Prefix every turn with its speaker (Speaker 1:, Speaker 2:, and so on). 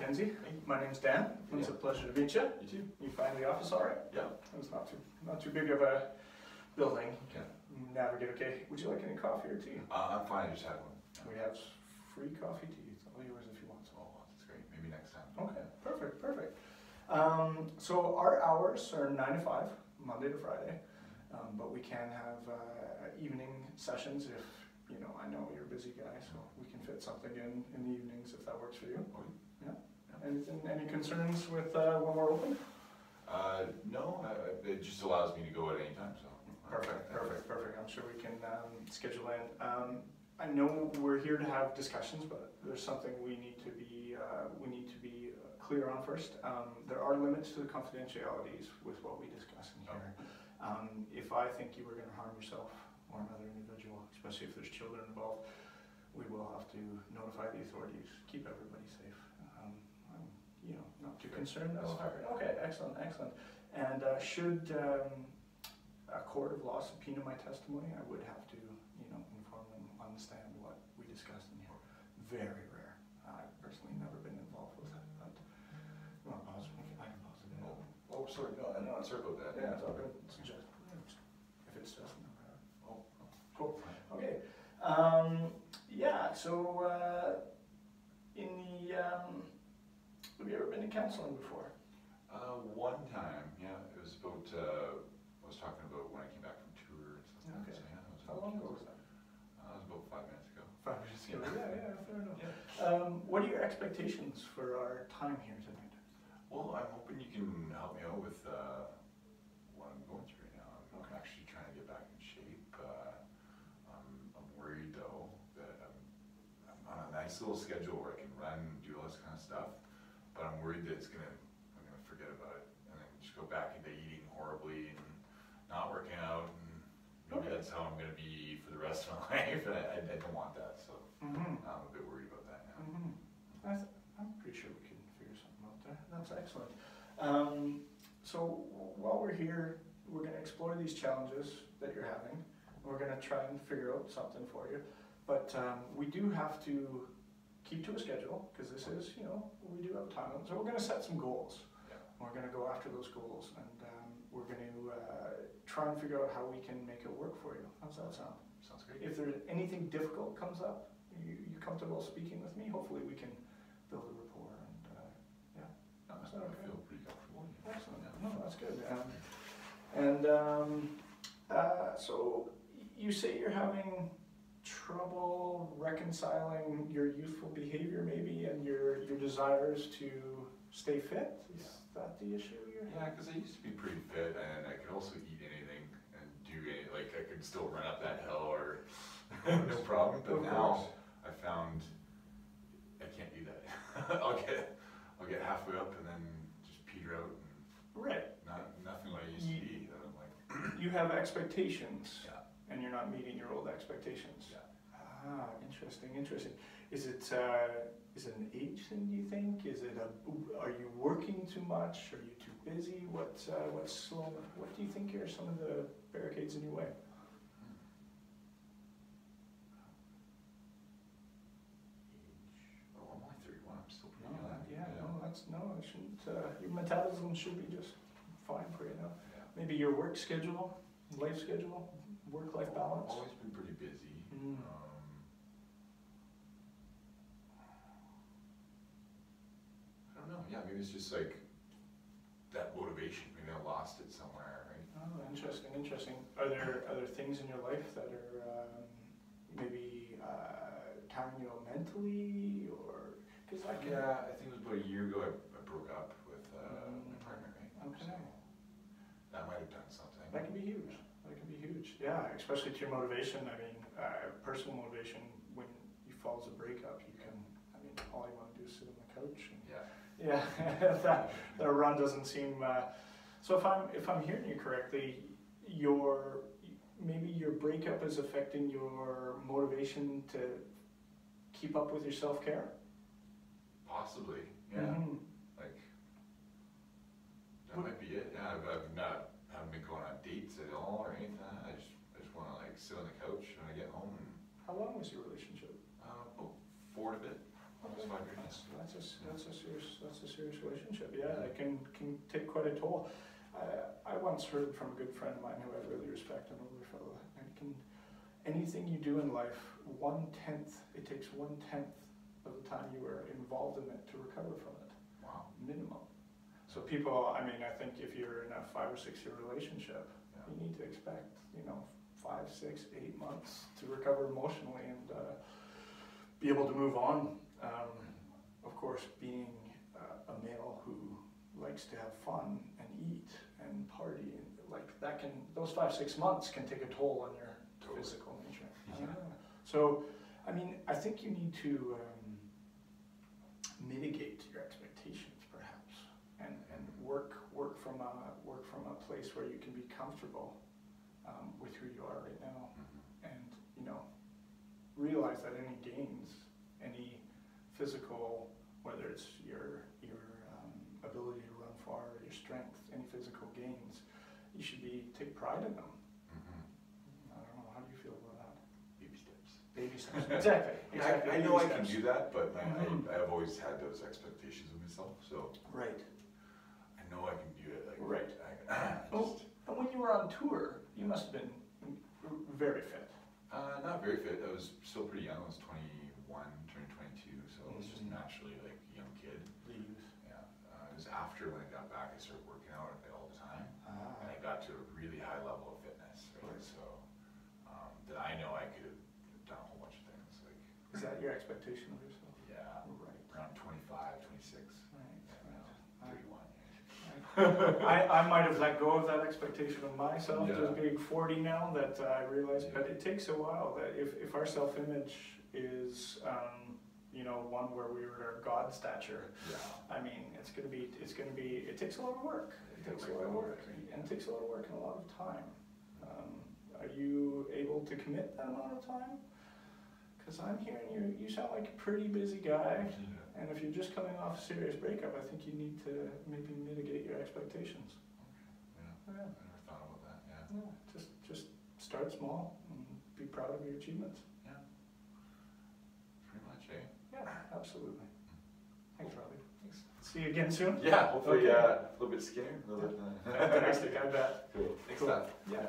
Speaker 1: Mackenzie. My name's Dan. It's a pleasure to meet you.
Speaker 2: You too.
Speaker 1: You find the office all right?
Speaker 2: Yeah.
Speaker 1: It's not too big of a building.
Speaker 2: Yeah.
Speaker 1: Navigate okay. Would you like any coffee or tea?
Speaker 2: I'm fine. I just had one.
Speaker 1: We have free coffee tea. It's all yours if you want some.
Speaker 2: Oh, that's great. Maybe next time.
Speaker 1: Okay, perfect. So our hours are 9 to 5, Monday to Friday, but we can have evening sessions if, I know you're a busy guy, so we can fit something in the evenings if that works for you.
Speaker 2: Okay.
Speaker 1: Yeah. Any concerns with when we're open?
Speaker 2: No, it just allows me to go at any time, so.
Speaker 1: Perfect. I'm sure we can schedule in. I know we're here to have discussions, but there's something we need to be clear on first. There are limits to the confidentialities with what we discuss in here. If I think you were going to harm yourself or another individual, especially if there's children involved, we will have to notify the authorities, keep everybody safe. I'm not too concerned. Okay, excellent. And should a court of law subpoena my testimony, I would have to, inform them, understand what we discussed in here. Very rare. I've personally never been involved with it, but you want to pause? I can pause it.
Speaker 2: Oh, sorry. No, I'm sorry about that.
Speaker 1: Yeah, it's all good. It's just, if it's just cool. Okay. So have you ever been to counseling before?
Speaker 2: One time, yeah. It was about, I was talking about when I came back from tour and stuff.
Speaker 1: Okay.
Speaker 2: So, yeah, it was
Speaker 1: How long ago was that?
Speaker 2: It was about 5 minutes ago.
Speaker 1: 5 minutes ago. Yeah, fair enough.
Speaker 2: Yeah.
Speaker 1: What are your expectations for our time here tonight?
Speaker 2: Well, I'm hoping you can help me out with what I'm going through right now. I'm actually trying to get back in shape. I'm worried though that I'm on a nice little schedule where I can run and do all this kind of stuff, but I'm worried that I'm gonna forget about it and then just go back into eating horribly and not working out, and maybe that's how I'm gonna be for the rest of my life, and I don't want that, so I'm a bit worried about that now.
Speaker 1: I'm pretty sure we can figure something out there. That's excellent. So while we're here, we're going to explore these challenges that you're having. We're going to try and figure out something for you. But we do have to keep to a schedule, because this is, we do have a time limit. So we're going to set some goals.
Speaker 2: Yeah.
Speaker 1: We're going to go after those goals, and we're going to try and figure out how we can make it work for you. How's that sound?
Speaker 2: Sounds great.
Speaker 1: If there's anything difficult comes up, you're comfortable speaking with me, hopefully we can build a rapport, and
Speaker 2: I feel pretty comfortable.
Speaker 1: excellent. No, that's good. So you say you're having trouble reconciling your youthful behavior maybe and your desires to stay fit? Is that the issue you're having?
Speaker 2: Yeah, because I used to be pretty fit, and I could also eat anything and do anything. Like I could still run up that hill or no problem. But now I found I can't do that. I'll get halfway up and then just peter out and nothing like I used to be. That I'm like
Speaker 1: you have expectations,
Speaker 2: yeah,
Speaker 1: and you're not meeting your old expectations.
Speaker 2: Yeah.
Speaker 1: Interesting. Is it an age thing, do you think? Are you working too much? Are you too busy? What do you think are some of the barricades in your way?
Speaker 2: Oh, I'm only 31. I'm still pretty young.
Speaker 1: It shouldn't. Your metabolism should be just fine for you now.
Speaker 2: Yeah.
Speaker 1: Maybe your work schedule, life schedule, work-life balance.
Speaker 2: I've always been pretty busy. I don't know. Yeah, maybe it's just like that motivation. Maybe I lost it somewhere, right?
Speaker 1: Oh, interesting. Are there things in your life that are maybe tiring you out mentally, or because I think
Speaker 2: it was about a year ago I broke up with my partner, right?
Speaker 1: Okay.
Speaker 2: So that might have done something.
Speaker 1: That can be huge. Yeah, especially to your motivation. I mean, personal motivation. When you fall as a breakup, all you want to do is sit on the couch. That run doesn't seem. So if I'm hearing you correctly, maybe your breakup is affecting your motivation to keep up with your self-care.
Speaker 2: Possibly, yeah. Like that might be it. Yeah, haven't been going on dates at all or anything. I just want to sit on the couch when I get home.
Speaker 1: How long was your relationship?
Speaker 2: About 4 and a bit.
Speaker 1: Okay.
Speaker 2: Almost 5 years.
Speaker 1: That's a serious relationship. Yeah, it can take quite a toll. I once heard from a good friend of mine who I really respect, an older fellow, and anything you do in life, it takes 1/10 of the time you were involved in it to recover from it.
Speaker 2: Wow.
Speaker 1: Minimum. So people, I mean, I think if you're in a 5 or 6 year relationship,
Speaker 2: Yeah.
Speaker 1: you need to expect, 5, 6, 8 months to recover emotionally and be able to move on. Of course, being a male who likes to have fun and eat and party, and like those 5, 6 months can take a toll on your
Speaker 2: Totally.
Speaker 1: physical nature.
Speaker 2: Yeah.
Speaker 1: So, I mean, I think you need to mitigate your expectations, perhaps, and work from a place where you can be comfortable with who you are right now, and realize that any gains, any physical, whether it's your ability to run far, or your strength, any physical gains, you should take pride in them. I don't know, how do you feel about that?
Speaker 2: Baby steps.
Speaker 1: Baby steps. Exactly.
Speaker 2: I know I can do that, but I've always had those expectations of myself, so
Speaker 1: Right.
Speaker 2: I know I can do it. Like,
Speaker 1: Right.
Speaker 2: Just,
Speaker 1: And when you were on tour, you must have been very fit.
Speaker 2: not very fit. I was still pretty young. I was 21, turning 22, so I was just naturally like a young kid. Yeah. It was after when I got back, I started working out all the time, and I got to a really high level of fitness. Right?
Speaker 1: Right.
Speaker 2: So that I know I could have done a whole bunch of things. Like,
Speaker 1: Is that your expectation of yourself?
Speaker 2: yeah,
Speaker 1: Right.
Speaker 2: around 25, 26,
Speaker 1: Right.
Speaker 2: and now 31.
Speaker 1: I might have let go of that expectation of myself,
Speaker 2: Yeah.
Speaker 1: just being 40 now, that I realize, but it takes a while, that if our self-image is, one where we were our God stature,
Speaker 2: Yeah.
Speaker 1: I mean, it takes a lot of work. It takes a lot of work, and it takes a lot of work and a lot of time. Are you able to commit that amount of time? Because I'm hearing you sound like a pretty busy guy. And if you're just coming off a serious breakup, I think you need to maybe mitigate your expectations.
Speaker 2: Yeah.
Speaker 1: Yeah.
Speaker 2: I never thought about that. Yeah.
Speaker 1: Yeah, just start small and be proud of your achievements.
Speaker 2: Yeah. Pretty much, eh?
Speaker 1: Yeah, absolutely. Thanks, Robbie.
Speaker 2: Thanks.
Speaker 1: See you again soon.
Speaker 2: Yeah, hopefully
Speaker 1: Okay.
Speaker 2: a little bit skinnier. A little bit,
Speaker 1: Fantastic, I bet.
Speaker 2: Cool. Thanks,
Speaker 1: Cool.
Speaker 2: Dad.
Speaker 1: Yeah.